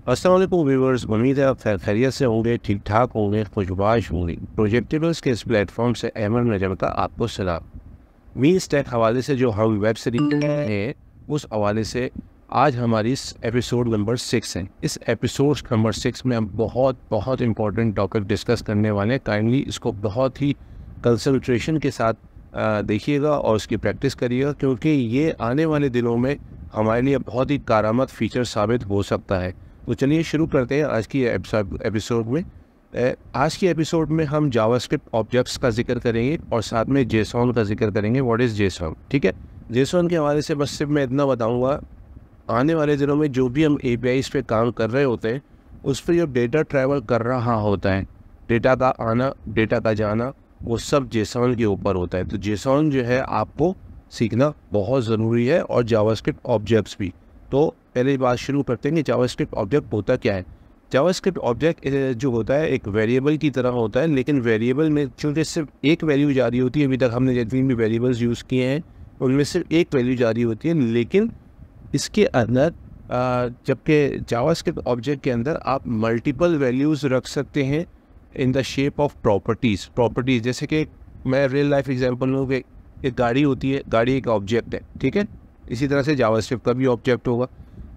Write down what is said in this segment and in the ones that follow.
अस्सलाम वालेकुम व्यूअर्स, उम्मीद है आप खैरियत से होंगे, ठीक ठाक होंगे, खुशबाश होंगे। प्रोजेक्टेबल्स के इस प्लेटफॉर्म से अहमद नजम का आपको सलाम। मीन्स टेक हवाले से जो हम वेब सीरीज है उस हवाले से आज हमारी इस एपिसोड नंबर 6 है। इस एपिसोड नंबर 6 में हम बहुत इंपॉर्टेंट टॉपिक डिस्कस करने वाले हैं। काइंडली इसको बहुत ही कंसंट्रेशन के साथ देखिएगा और उसकी प्रैक्टिस करिएगा, क्योंकि ये आने वाले दिनों में हमारे लिए बहुत ही कारआमद फीचर साबित हो सकता है। तो चलिए शुरू करते हैं आज की एपिसोड में। आज की एपिसोड में हम जावास्क्रिप्ट ऑब्जेक्ट्स का जिक्र करेंगे और साथ में जेसॉन का जिक्र करेंगे। What is JSON? ठीक है, जेसॉन के हवाले से बस सिर्फ मैं इतना बताऊंगा, आने वाले दिनों में जो भी हम एपीआईज़ पे काम कर रहे होते हैं उस पर जो डेटा ट्रैवल कर रहा होता है, डेटा का आना, डेटा का जाना, वो सब जेसॉन के ऊपर होता है। तो जेसॉन जो है आपको सीखना बहुत ज़रूरी है, और जावास्क्रिप्ट ऑब्जेक्ट्स भी। तो पहले बात शुरू करते हैं कि जावास्क्रिप्ट ऑब्जेक्ट होता क्या है। जावास्क्रिप्ट ऑब्जेक्ट जो होता है एक वेरिएबल की तरह होता है, लेकिन वेरिएबल में चूँकि सिर्फ एक वैल्यू जारी होती है, अभी तक हमने जितनी भी वेरिएबल्स यूज़ किए हैं उनमें सिर्फ एक वैल्यू जारी होती है। लेकिन इसके अंदर जबकि जावास्क्रिप्ट ऑब्जेक्ट के अंदर आप मल्टीपल वैल्यूज़ रख सकते हैं in the shape of properties. जैसे कि मैं रियल लाइफ एग्जांपल लूँ कि एक गाड़ी होती है, गाड़ी एक ऑब्जेक्ट है, ठीक है। इसी तरह से जावास्क्रिप्ट का भी ऑब्जेक्ट होगा।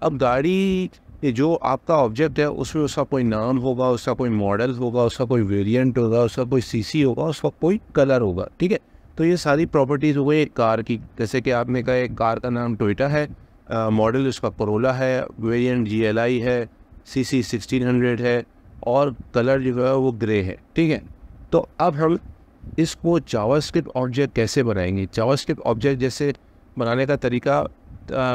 अब गाड़ी जो आपका ऑब्जेक्ट है उसमें उसका कोई नाम होगा, उसका कोई मॉडल होगा, उसका कोई वेरिएंट होगा, उसका कोई सीसी होगा, उसका कोई कलर होगा, ठीक है। तो ये सारी प्रॉपर्टीज़ हो गई एक कार की। जैसे कि आपने कहा एक कार का नाम टोयोटा है, मॉडल उसका कोरोला है, वेरिएंट GLI है, सीसी 1600 है, और कलर जो है वो ग्रे है, ठीक है। तो अब हम इसको जावास्क्रिप्ट ऑब्जेक्ट कैसे बनाएंगे? जावास्क्रिप्ट ऑब्जेक्ट जैसे बनाने का तरीका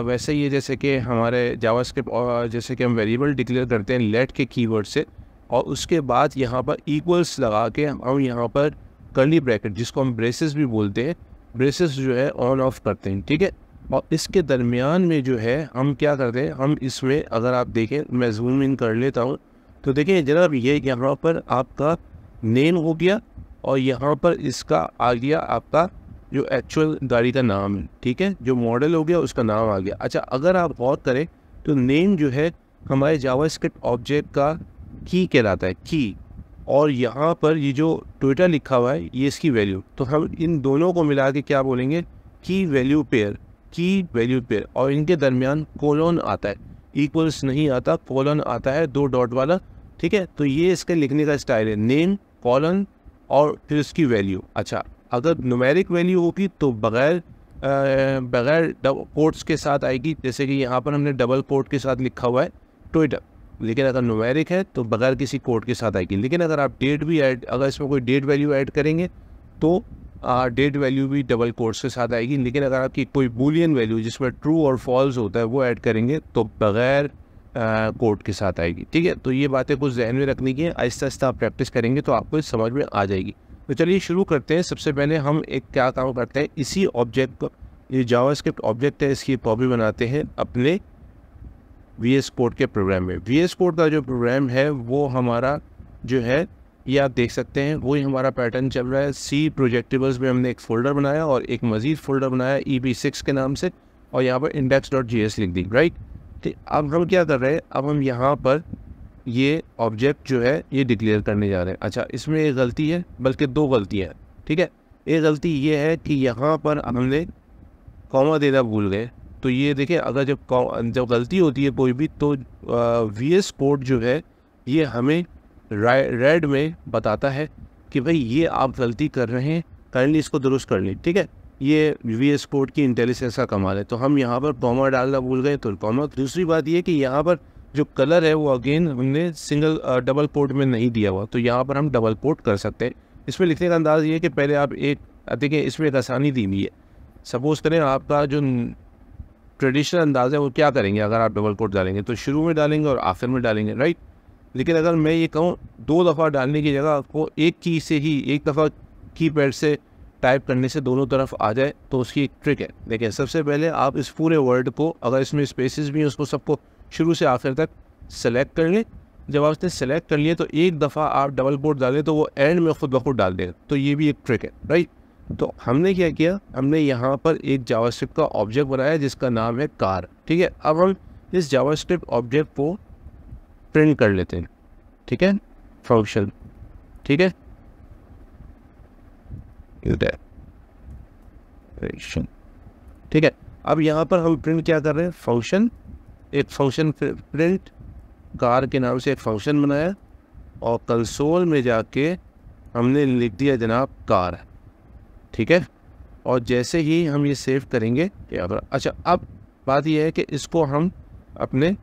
वैसे ही है जैसे कि हमारे जावास्क्रिप्ट, और जैसे कि हम वेरिएबल डिक्लेयर करते हैं लेट के कीवर्ड से, और उसके बाद यहाँ पर इक्वल्स लगा के हम यहाँ पर कर्ली ब्रैकेट, जिसको हम ब्रेसेस भी बोलते हैं, ब्रेसेस जो है ऑन ऑफ करते हैं, ठीक है। और इसके दरमियान में जो है हम क्या करते हैं, हम इसमें अगर आप देखें, मैं जूम इन कर लेता हूँ तो देखिए जनाब, ये यहाँ पर आपका नेम हो गया और यहाँ पर इसका आ गया आपका जो एक्चुअल गाड़ी का नाम है, ठीक है। जो मॉडल हो गया उसका नाम आ गया। अच्छा, अगर आप गौर करें तो नेम जो है हमारे जावास्क्रिप्ट ऑब्जेक्ट का की कहलाता है, की। और यहाँ पर ये जो टोयोटा लिखा हुआ है ये इसकी वैल्यू। तो हम इन दोनों को मिला के क्या बोलेंगे, की वैल्यू पेयर, की वैल्यू पेयर। और इनके दरमियान कोलन आता है, इक्वल्स नहीं आता, कोलन आता है 2 डॉट वाला, ठीक है। तो ये इसके लिखने का स्टाइल है, नेम कोलन और फिर इसकी वैल्यू। अच्छा, अगर न्यूमेरिक वैल्यू होगी तो बगैर कोट्स के साथ आएगी, जैसे कि यहाँ पर हमने डबल कोट के साथ लिखा हुआ है टोयोटा। लेकिन अगर न्यूमेरिक है तो बगैर किसी कोट के साथ आएगी। लेकिन अगर आप डेट भी ऐड, अगर इसमें कोई डेट वैल्यू ऐड करेंगे तो डेट वैल्यू भी डबल कोट्स के साथ आएगी। लेकिन अगर आपकी कोई बूलियन वैल्यू जिसमें ट्रू और फॉल्स होता है वो ऐड करेंगे तो बगैर कोड के साथ आएगी, ठीक है। तो ये बातें कुछ जहन में रखने की है, आहिस्ता आहिस्ता आप प्रैक्टिस करेंगे तो आपको समझ में आ जाएगी। तो चलिए शुरू करते हैं। सबसे पहले हम एक क्या काम करते हैं, इसी ऑब्जेक्ट को, ये जावास्क्रिप्ट ऑब्जेक्ट है, इसकी कॉपी बनाते हैं अपने VS कोड के प्रोग्राम में। VS कोड का जो प्रोग्राम है वो हमारा जो है, ये आप देख सकते हैं, वही हमारा पैटर्न चल रहा है। C प्रोजेक्टेबल्स में हमने एक फ़ोल्डर बनाया और एक मज़ीद फ़ोल्डर बनाया EP6 के नाम से, और यहाँ पर index.js लिख दी, राइट। तो अब हम क्या कर रहे हैं, अब हम यहाँ पर ये ऑब्जेक्ट जो है ये डिक्लेयर करने जा रहे हैं। अच्छा, इसमें एक गलती है, बल्कि 2 गलतियाँ हैं, ठीक है। एक गलती ये है कि यहाँ पर हमने कॉमा देना भूल गए। तो ये देखिए, अगर जब गलती होती है कोई भी तो VS कोड जो है ये हमें रेड में बताता है कि भाई ये आप गलती कर रहे हैं, काइंडली इसको दुरुस्त कर लें, ठीक है। ये VS कोड की इंटेलिजेंस का कमाल है। तो हम यहाँ पर कॉमा डालना भूल गए तो कॉमा। दूसरी बात ये कि यहाँ पर जो कलर है वो अगेन हमने डबल कोट में नहीं दिया हुआ, तो यहाँ पर हम डबल कोट कर सकते हैं। इसमें लिखने का अंदाज़ ये है कि पहले आप एक देखिए, इसमें एक आसानी दी हुई है। सपोज़ करें आपका जो ट्रेडिशनल अंदाज़ है वो क्या करेंगे, अगर आप डबल कोट डालेंगे तो शुरू में डालेंगे और आखिर में डालेंगे, राइट। लेकिन अगर मैं ये कहूँ 2 दफ़ा डालने की जगह आपको एक की से ही, एक दफ़ा कीपैड से टाइप करने से दोनों तरफ आ जाए, तो उसकी एक ट्रिक है। देखिए, सबसे पहले आप इस पूरे वर्ड को, अगर इसमें स्पेसेस भी हैं, उसको सबको शुरू से आखिर तक सेलेक्ट कर लें। जब आप इसने सेलेक्ट कर लिए तो एक दफ़ा आप डबल कोट डालें तो वो एंड में खुद ब खुद डाल देगा। तो ये भी एक ट्रिक है, राइट। तो हमने क्या किया, हमने यहाँ पर एक जावास्क्रिप्ट का ऑब्जेक्ट बनाया जिसका नाम है कार, ठीक है। अब हम इस जावास्क्रिप्ट ऑब्जेक्ट को प्रिंट कर लेते हैं, ठीक है, फंक्शन, ठीक है, ठीक है। अब यहाँ पर हम प्रिंट क्या कर रहे हैं, फंक्शन, एक फंक्शन प्रिंट कार के नाम से एक फंक्शन बनाया और कंसोल में जाके हमने लिख दिया जनाब कार, ठीक है। और जैसे ही हम ये सेव करेंगे यहाँ पर, अच्छा अब बात यह है कि इसको हम अपने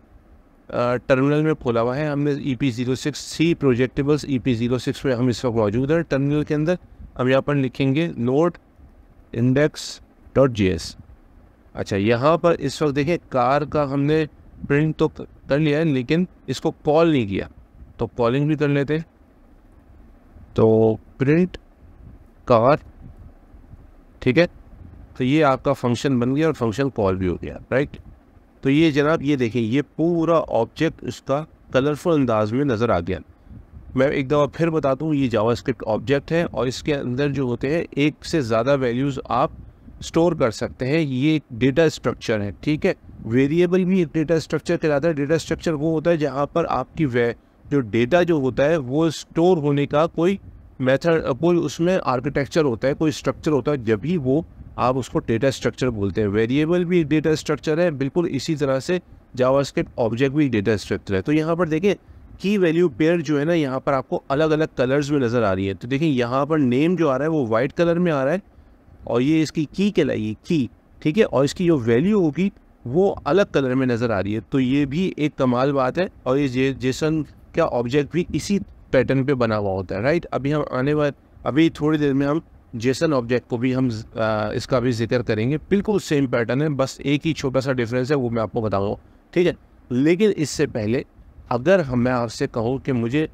टर्मिनल में खोला हुआ है हमने EP06 सी प्रोजेक्टेबल्स EP06 में हम इस वक्त मौजूद है टर्मिनल के अंदर। हम यहाँ पर लिखेंगे नोड index.js। अच्छा यहाँ पर इस वक्त देखें कार का हमने प्रिंट तो कर लिया है लेकिन इसको कॉल नहीं किया, तो कॉलिंग भी कर लेते हैं। तो प्रिंट कार, ठीक है, तो ये आपका फंक्शन बन गया और फंक्शन कॉल भी हो गया, राइट। तो ये जनाब ये देखें ये पूरा ऑब्जेक्ट इसका कलरफुल अंदाज में नज़र आ गया। मैं एक दफ़ा फिर बताता हूँ, ये जावास्क्रिप्ट ऑब्जेक्ट है और इसके अंदर जो होते हैं एक से ज़्यादा वैल्यूज़ आप स्टोर कर सकते हैं। ये एक डेटा स्ट्रक्चर है, ठीक है। वेरिएबल भी एक डेटा स्ट्रक्चर कहलाता है। डेटा स्ट्रक्चर वो होता है जहाँ पर आपकी जो डेटा जो होता है वो स्टोर होने का कोई मेथड, कोई उसमें आर्किटेक्चर होता है, कोई स्ट्रक्चर होता है, जब भी वो आप उसको डेटा स्ट्रक्चर बोलते हैं। वेरिएबल भी एक डेटा स्ट्रक्चर है, बिल्कुल इसी तरह से जावास्क्रिप्ट ऑब्जेक्ट भी डेटा स्ट्रक्चर है। तो यहाँ पर देखें की वैल्यू पेयर जो है ना, यहाँ पर आपको अलग अलग कलर्स में नज़र आ रही है। तो देखिए यहाँ पर नेम जो आ रहा है वो वाइट कलर में आ रहा है और ये इसकी की कहलाएगी की, ठीक है, और इसकी जो वैल्यू होगी वो अलग कलर में नज़र आ रही है। तो ये भी एक कमाल बात है और ये जेसन का ऑब्जेक्ट भी इसी पैटर्न पे बना हुआ होता है, राइट। अभी थोड़ी देर में हम जेसन ऑब्जेक्ट को भी हम इसका भी जिक्र करेंगे। बिल्कुल सेम पैटर्न है, बस एक ही छोटा सा डिफरेंस है, वो मैं आपको बताऊँगा, ठीक है। लेकिन इससे पहले अगर मैं आपसे कहूँ कि मुझे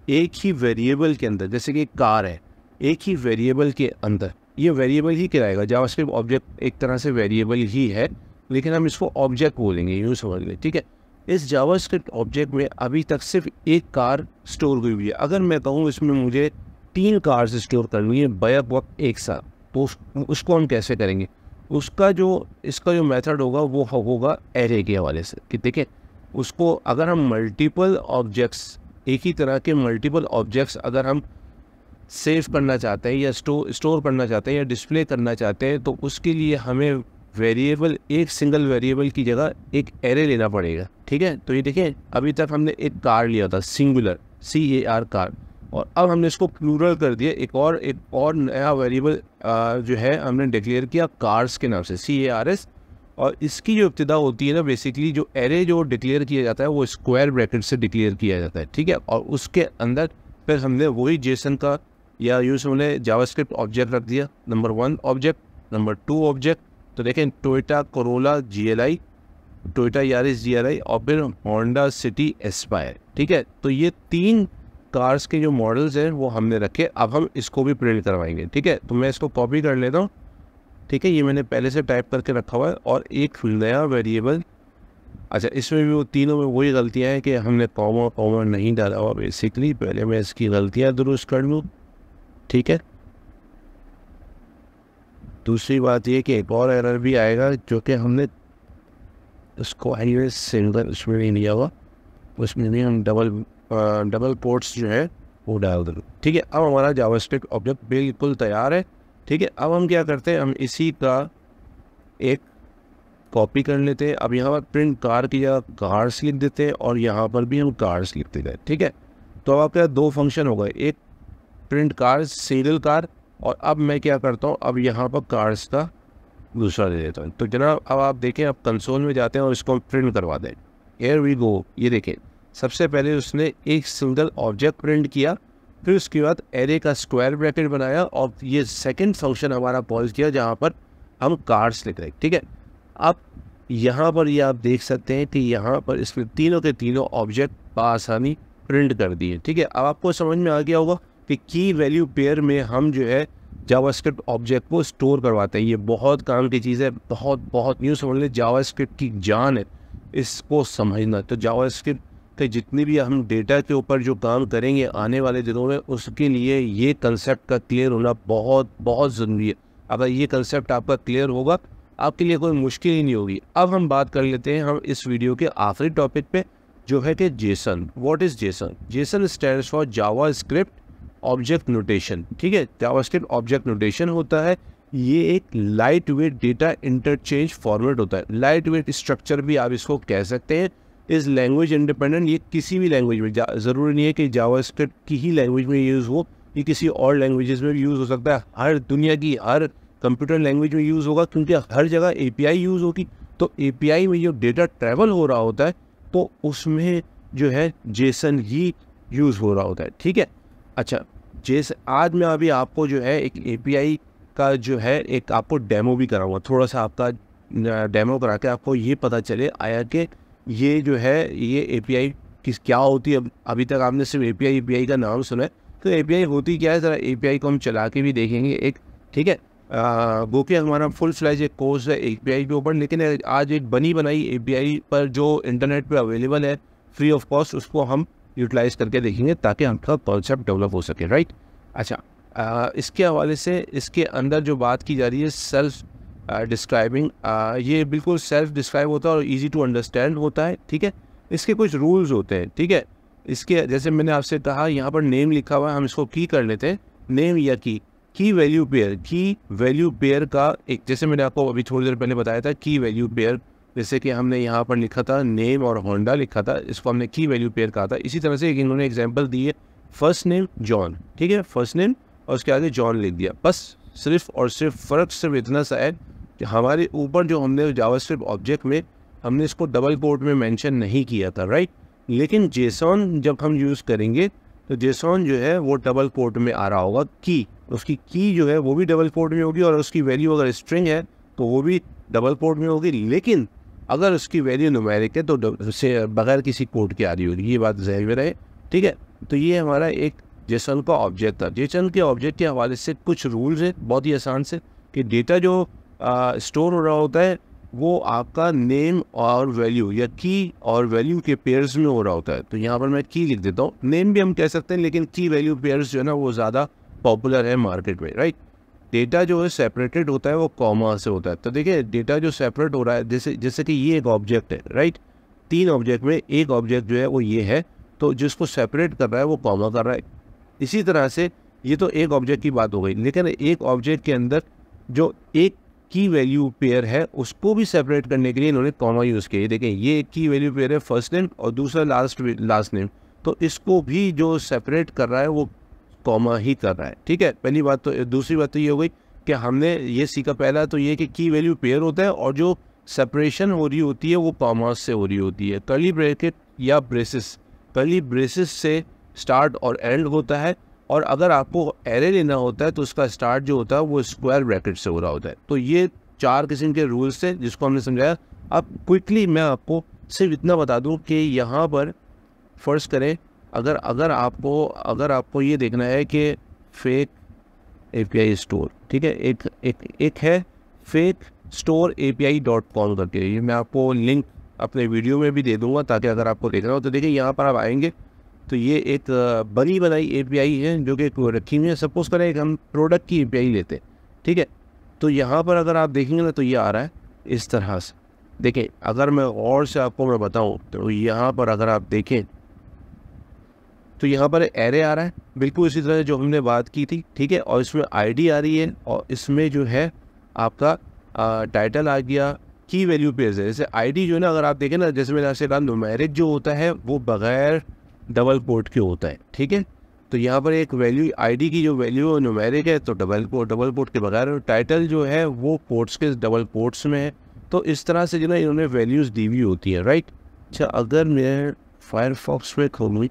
एक ही वेरिएबल के अंदर, जैसे कि कार है, एक ही वेरिएबल के अंदर, ये वेरिएबल ही कहलाएगा। जावास्क्रिप्ट ऑब्जेक्ट एक तरह से वेरिएबल ही है लेकिन हम इसको ऑब्जेक्ट बोलेंगे, यूँ समझ लें, ठीक है। इस जावास्क्रिप्ट ऑब्जेक्ट में अभी तक सिर्फ एक कार स्टोर हुई हुई है। अगर मैं कहूँ इसमें मुझे 3 कार्स स्टोर करनी है बैक वक्त एक साथ, तो उसको हम कैसे करेंगे? इसका जो मेथड होगा वो होगा एरे के हवाले से कि देखिए उसको अगर हम मल्टीपल ऑब्जेक्ट्स, एक ही तरह के मल्टीपल ऑब्जेक्ट्स अगर हम सेव करना चाहते हैं या स्टोर करना चाहते हैं या डिस्प्ले करना चाहते हैं, तो उसके लिए हमें वेरिएबल, एक सिंगल वेरिएबल की जगह एक एरे लेना पड़ेगा, ठीक है। तो ये देखें अभी तक हमने एक कार लिया था, सिंगुलर CAR कार, और अब हमने इसको प्लूरल कर दिया, एक और नया वेरिएबल जो है हमने डिक्लेयर किया कार्स के नाम से, CARS। और इसकी जो इब्तिदा होती है ना, बेसिकली जो एरे जो डिक्लेयर किया जाता है वो स्क्वायर ब्रैकेट से डिक्लेयर किया जाता है, ठीक है। और उसके अंदर फिर हमने वही जेसन का या यूँ समझे जावास्क्रिप्ट ऑब्जेक्ट रख दिया, नंबर 1 ऑब्जेक्ट, नंबर 2 ऑब्जेक्ट। तो देखें Toyota Corolla GLI, Toyota Yaris GLI और फिर होंडा सिटी एस्पायर, ठीक है। तो ये 3 कार्स के जो मॉडल्स हैं वो हमने रखे। अब हम इसको भी प्रिंट करवाएंगे, ठीक है। तो मैं इसको कॉपी कर लेता हूँ, ठीक है। ये मैंने पहले से टाइप करके रखा हुआ है और एक नया वेरिएबल। अच्छा इसमें भी वो तीनों में वही गलतियाँ हैं कि हमने कॉमा नहीं डाला हुआ बेसिकली। पहले मैं इसकी गलतियाँ दुरुस्त कर लूँ, ठीक है। दूसरी बात ये कि एक और एरर भी आएगा जो कि हमने उसको हाईवे सिंगल उसमें नहीं लिया हुआ, उसमें नहीं हम डबल पोर्ट्स जो है वो डाल दें, ठीक है। अब हमारा जावास्क्रिप्ट ऑब्जेक्ट बिल्कुल तैयार है, ठीक है। अब हम क्या करते हैं, हम इसी का एक कॉपी कर लेते हैं। अब यहाँ पर प्रिंट कार की जगह कार्स लिख देते हैं और यहाँ पर भी हम कार्स लिख देते हैं, ठीक है। तो अब आपके 2 फंक्शन हो गए, एक प्रिंट कार्स सीरियल कार, और अब मैं क्या करता हूँ, अब यहाँ पर कार्स का दूसरा दे देता हूँ। तो जनाब अब आप देखें, अब कंसोल में जाते हैं और इसको प्रिंट करवा दें। हियर वी गो, ये देखें सबसे पहले उसने एक सिंगल ऑब्जेक्ट प्रिंट किया, फिर उसके बाद एरे का स्क्वायर ब्रैकेट बनाया और ये सेकंड फंक्शन हमारा कॉल किया जहाँ पर हम कार्स लिख रहे हैं, ठीक है। अब यहाँ पर ये आप देख सकते हैं कि यहाँ पर इसमें तीनों के तीनों ऑब्जेक्ट बआसानी प्रिंट कर दिए, ठीक है। अब आपको समझ में आ गया होगा कि की वैल्यू पेयर में हम जो है जावास्क्रिप्ट ऑब्जेक्ट को स्टोर करवाते हैं। ये बहुत काम की चीज़ है, बहुत न्यू समझ लें, जावास्क्रिप्ट की जान है इसको समझना। तो जावास्क्रिप्ट के जितनी भी हम डेटा के ऊपर जो काम करेंगे आने वाले दिनों में, उसके लिए ये कंसेप्ट का क्लियर होना बहुत ज़रूरी है। अगर ये कंसेप्ट आपका क्लियर होगा, आपके लिए कोई मुश्किल ही नहीं होगी। अब हम बात कर लेते हैं हम इस वीडियो के आखिरी टॉपिक पे, जो है कि Jason. What is Jason? Jason stands for Java script object notation. ठीक है, जावा स्क्रिप्ट ऑब्जेक्ट नोटेशन होता है। ये एक light weight data interchange format होता है। लाइट वेट स्ट्रक्चर भी आप इसको कह सकते हैं। इस लैंग्वेज इंडिपेंडेंट, ये किसी भी लैंग्वेज में, ज़रूरी नहीं है कि जावा स्क्रिप्ट की ही लैंग्वेज में यूज़ हो, ये किसी और लैंग्वेजेस में भी यूज़ हो सकता है। हर दुनिया की हर कंप्यूटर लैंग्वेज में यूज़ होगा, क्योंकि हर जगह एपीआई यूज़ होगी। तो एपीआई में जो डेटा ट्रैवल हो रहा होता है तो उसमें जो है जेसन ही यूज़ हो रहा होता है। ठीक है, अच्छा, आज मैं अभी आपको जो है एक एपीआई का जो है एक आपको डेमो भी कराऊंगा। थोड़ा सा आपका डेमो करा के आपको ये पता चले आया कि ये जो है ये एपीआई क्या होती है। अभी तक आपने सिर्फ एपीआई का नाम सुना है, तो एपीआई होती क्या है, ज़रा एपीआई को हम चला के भी देखेंगे एक। ठीक है, वो कि हमारा फुल फ्लैज एक कोर्स है एपीआई के ऊपर, लेकिन आज एक बनी बनाई एपीआई पर जो इंटरनेट पे अवेलेबल है फ्री ऑफ कॉस्ट, उसको हम यूटिलाइज करके देखेंगे ताकि आपका कॉन्सेप्ट डेवलप हो सके। राइट, अच्छा, इसके हवाले से इसके अंदर जो बात की जा रही है सेल्फ डिस्क्राइबिंग, ये बिल्कुल सेल्फ डिस्क्राइब होता है और इजी टू अंडरस्टैंड होता है। ठीक है, इसके कुछ रूल्स होते हैं। ठीक है, इसके जैसे मैंने आपसे कहा यहाँ पर नेम लिखा हुआ है, हम इसको की कर लेते हैं। नेम या की वैल्यू पेयर का एक, जैसे मैंने आपको अभी थोड़ी देर पहले बताया था की वैल्यू पेयर, जैसे कि हमने यहाँ पर लिखा था नेम और होंडा लिखा था, इसको हमने की वैल्यू पेयर कहा था। इसी तरह से इन्होंने एग्जांपल दी है, फर्स्ट नेम जॉन। ठीक है, फर्स्ट नेम और उसके आगे जॉन लिख दिया। बस सिर्फ और सिर्फ फ़र्क सिर्फ इतना सा है कि हमारे ऊपर जो हमने जावास्क्रिप्ट ऑब्जेक्ट में हमने इसको डबल कोट में मेंशन नहीं किया था। राइट, लेकिन जेसॉन जब हम यूज़ करेंगे तो जेसॉन जो है वो डबल कोट में आ रहा होगा। उसकी की जो है वो भी डबल कोट में होगी, और उसकी वैल्यू अगर स्ट्रिंग है तो वो भी डबल कोट में होगी। लेकिन अगर उसकी वैल्यू न्यूमेरिक है तो से बगैर किसी कोड के आ रही होगी। ये बात ज़हन में रहे। ठीक है, तो ये हमारा एक जेसन का ऑब्जेक्ट था। जेसन के ऑब्जेक्ट के हवाले से कुछ रूल्स हैं बहुत ही आसान से, कि डेटा जो स्टोर हो रहा होता है वो आपका नेम और वैल्यू या की और वैल्यू के पेयर्स में हो रहा होता है। तो यहाँ पर मैं की लिख देता हूँ, नेम भी हम कह सकते हैं, लेकिन की वैल्यू पेयर्स जो है ना वो ज़्यादा पॉपुलर है मार्केट में। राइट, डेटा जो है सेपरेटेड होता है वो कॉमा से होता है। तो देखिए डेटा जो सेपरेट हो रहा है, जैसे कि ये एक ऑब्जेक्ट है। राइट, 3 ऑब्जेक्ट में एक ऑब्जेक्ट जो है वो ये है, तो जिसको सेपरेट कर रहा है वो कॉमा कर रहा है। इसी तरह से ये तो एक ऑब्जेक्ट की बात हो गई, लेकिन एक ऑब्जेक्ट के अंदर जो एक की वैल्यू पेयर है उसको भी सेपरेट करने के लिए इन्होंने कॉमा यूज़ किया। देखें, ये एक की वैल्यू पेयर है फर्स्ट नेम और दूसरा लास्ट नेम, तो इसको भी जो सेपरेट कर रहा है वो कॉमा ही कर रहा है। ठीक है, पहली बात। तो दूसरी बात तो ये हो गई कि हमने ये सीखा, पहला तो ये कि की वैल्यू पेयर होता है और जो सेपरेशन हो रही होती है वो कॉमा से हो रही होती है। कर्ली ब्रैकेट या ब्रेसेस, कर्ली ब्रेसेस से स्टार्ट और एंड होता है, और अगर आपको एरे लेना होता है तो उसका स्टार्ट जो होता है वो स्क्वायर ब्रैकेट से हो रहा होता है। तो ये 4 किस्म के रूल्स थे जिसको हमने समझाया। अब क्विकली मैं आपको सिर्फ इतना बता दूं कि यहाँ पर फर्स्ट करें, अगर आपको ये देखना है कि फेक एपीआई स्टोर, ठीक है, एक है फेक स्टोर API.com करके, ये मैं आपको लिंक अपने वीडियो में भी दे दूंगा ताकि अगर आपको देखना हो तो देखिए यहाँ पर आप आएंगे तो ये एक बनी बनाई API है जो कि रखी हुई है। सपोज करें हम प्रोडक्ट की API लेते हैं। ठीक है, तो यहाँ पर अगर आप देखेंगे ना तो ये आ रहा है इस तरह से। देखें, अगर मैं और से आपको मैं बताऊँ तो यहाँ पर अगर आप देखें तो यहाँ पर एरे आ रहा है बिल्कुल इसी तरह जो हमने बात की थी। ठीक है, और इसमें ID आ रही है और इसमें जो है आपका टाइटल आ गया, की वैल्यू पेज है। जैसे ID जो है ना, अगर आप देखें ना, जैसे मैंने आपसे कहा न्यूमेरिक जो होता है वो बगैर डबल कोट के होता है। ठीक है, तो यहाँ पर एक वैल्यू ID की जो वैल्यू न्यूमेरिक है तो डबल कोट के बगैर, टाइटल जो है वो कोट्स के डबल कोट्स में है। तो इस तरह से जो ना इन्होंने वैल्यूज़ दी हुई होती है। राइट, अच्छा, अगर मैं फायरफॉक्स में खोलूँ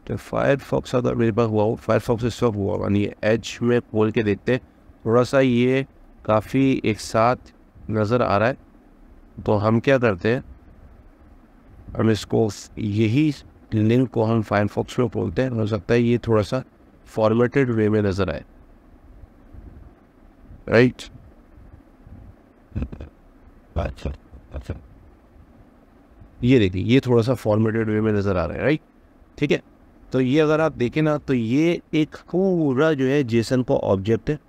तो फायरफॉक्स अगर मेरे पास हुआ हो, फायरफॉक्स इस वक्त हुआ यानी एज में खोल के देखते हैं, थोड़ा सा ये काफ़ी एक साथ नज़र आ रहा है। तो हम क्या करते हैं, हम इसको यही लिंक को हम फायरफॉक्स में खोलते हैं, हो सकता है ये थोड़ा सा फॉर्मेटेड वे में नज़र आए। राइट, अच्छा, ये देखिए ये थोड़ा सा फॉर्मेटेड वे में नज़र आ रहा है। राइट, ठीक है, तो ये अगर आप देखें ना तो ये एक पूरा जो है जेसन का ऑब्जेक्ट है।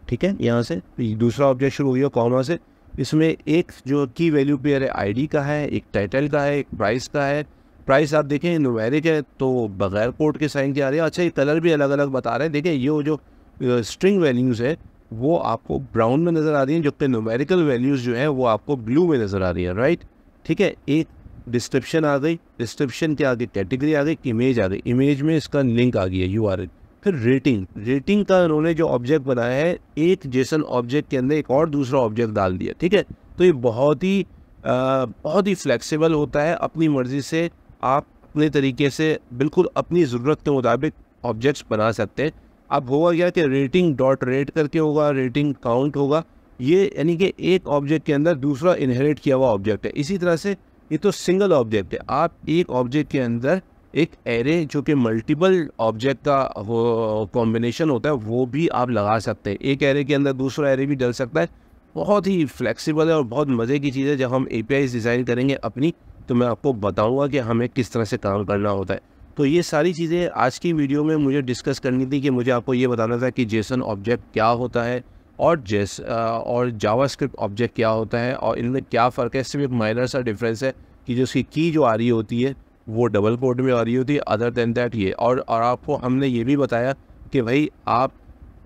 ठीक है, यहाँ से दूसरा ऑब्जेक्ट शुरू हो गया कॉमा से। इसमें एक जो की वैल्यू पेयर है ID का है, एक टाइटल का है, एक प्राइस का है, प्राइस आप देखें न्यूमेरिक है तो बगैर कोड के साइन के आ रही है। अच्छा, ये कलर भी अलग अलग बता रहे हैं। देखिए ये जो स्ट्रिंग वैल्यूज़ है वो आपको ब्राउन में नज़र आ रही हैं, जबकि न्यूमेरिकल वैल्यूज़ जो है वो आपको ब्लू में नज़र आ रही है, राइट। ठीक है, एक डिस्क्रिप्शन आ गई, डिस्क्रिप्शन के आगे कैटेगरी आ गई, इमेज आ गई, इमेज में इसका लिंक आ गया URL। फिर रेटिंग का उन्होंने जो ऑब्जेक्ट बनाया है, एक जेसन ऑब्जेक्ट के अंदर एक और दूसरा ऑब्जेक्ट डाल दिया। ठीक है, तो ये बहुत ही फ्लेक्सिबल होता है। अपनी मर्ज़ी से आप अपने तरीके से बिल्कुल अपनी ज़रूरत के मुताबिक ऑब्जेक्ट्स बना सकते हैं। अब होगा क्या कि रेटिंग डॉट रेट करके होगा, रेटिंग काउंट होगा, ये यानी कि एक ऑब्जेक्ट के अंदर दूसरा इनहेरिट किया हुआ ऑब्जेक्ट है। इसी तरह से ये तो सिंगल ऑब्जेक्ट है, आप एक ऑब्जेक्ट के अंदर एक एरे जो कि मल्टीपल ऑब्जेक्ट का वो कॉम्बिनेशन होता है वो भी आप लगा सकते हैं। एक एरे के अंदर दूसरा एरे भी डल सकता है। बहुत ही फ्लेक्सिबल है और बहुत मज़े की चीज़ है। जब हम APIs डिज़ाइन करेंगे अपनी, तो मैं आपको बताऊंगा कि हमें किस तरह से काम करना होता है। तो ये सारी चीज़ें आज की वीडियो में मुझे डिस्कस करनी थी कि मुझे आपको ये बताना था कि जेसन ऑब्जेक्ट क्या होता है और जावास्क्रिप्ट ऑब्जेक्ट क्या होता है और इनमें क्या फ़र्क है। सिर्फ एक माइनर सा डिफरेंस है कि जो उसकी की जो आ रही होती है वो डबल कोड में आ रही होती है। अदर देन दैट ये और आपको हमने ये भी बताया कि भाई आप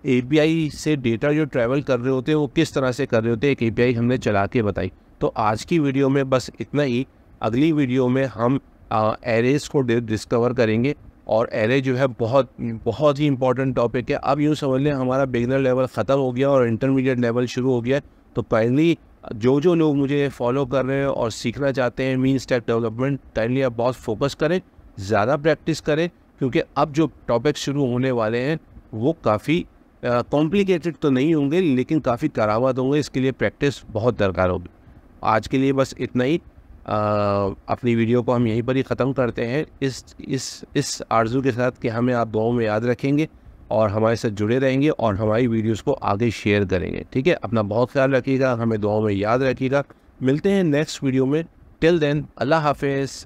API से डेटा जो ट्रैवल कर रहे होते हैं वो किस तरह से कर रहे होते हैं, एक API हमने चला के बताई। तो आज की वीडियो में बस इतना ही। अगली वीडियो में हम एरेज को डिस्कवर करेंगे और एरे जो है बहुत ही इंपॉर्टेंट टॉपिक है। अब यूँ समझ लें हमारा बिगिनर लेवल ख़त्म हो गया और इंटरमीडिएट लेवल शुरू हो गया। तो काइंडली जो लोग मुझे फॉलो कर रहे हैं और सीखना चाहते हैं मीन स्टैक डेवलपमेंट, काइंडली आप बहुत फोकस करें, ज़्यादा प्रैक्टिस करें, क्योंकि अब जो टॉपिक शुरू होने वाले हैं वो काफ़ी कॉम्प्लिकेटेड तो नहीं होंगे लेकिन काफ़ी करावत होंगे। इसके लिए प्रैक्टिस बहुत दरकार होगी। आज के लिए बस इतना ही। अपनी वीडियो को हम यहीं पर ही ख़त्म करते हैं इस आरज़ू के साथ कि हमें आप दुआओं में याद रखेंगे और हमारे साथ जुड़े रहेंगे और हमारी वीडियोस को आगे शेयर करेंगे। ठीक है, अपना बहुत ख्याल रखिएगा, हमें दुआओं में याद रखिएगा। मिलते हैं नेक्स्ट वीडियो में। टिल देन, अल्लाह हाफिज़।